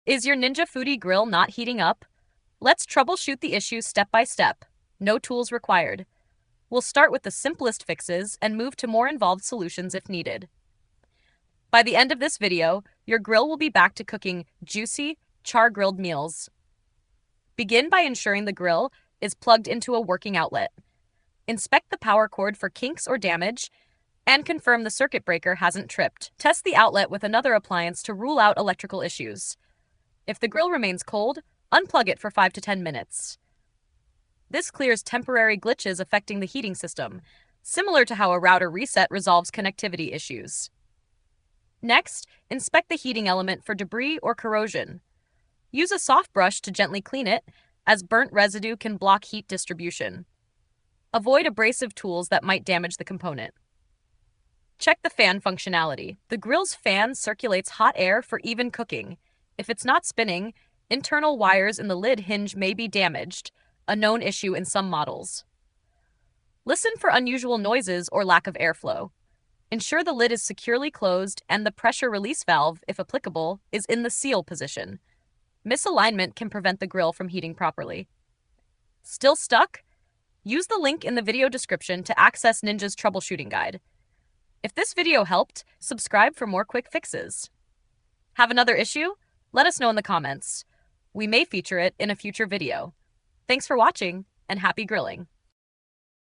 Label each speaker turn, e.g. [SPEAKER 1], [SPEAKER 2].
[SPEAKER 1] Is your Ninja Foodi grill not heating up? Let's troubleshoot the issue step by step. No tools required. We'll start with the simplest fixes and move to more involved solutions if needed. By the end of this video, your grill will be back to cooking juicy, char-grilled meals. Begin by ensuring the grill is plugged into a working outlet. Inspect the power cord for kinks or damage, and confirm the circuit breaker hasn't tripped. Test the outlet with another appliance to rule out electrical issues. If the grill remains cold, unplug it for 5 to 10 minutes. This clears temporary glitches affecting the heating system, similar to how a router reset resolves connectivity issues. Next, inspect the heating element for debris or corrosion. Use a soft brush to gently clean it, as burnt residue can block heat distribution. Avoid abrasive tools that might damage the component. Check the fan functionality. The grill's fan circulates hot air for even cooking. If it's not spinning, internal wires in the lid hinge may be damaged, a known issue in some models. Listen for unusual noises or lack of airflow. Ensure the lid is securely closed and the pressure release valve, if applicable, is in the seal position. Misalignment can prevent the grill from heating properly. Still stuck? Use the link in the video description to access Ninja's troubleshooting guide. If this video helped, subscribe for more quick fixes. Have another issue? Let us know in the comments. We may feature it in a future video. Thanks for watching, and happy grilling!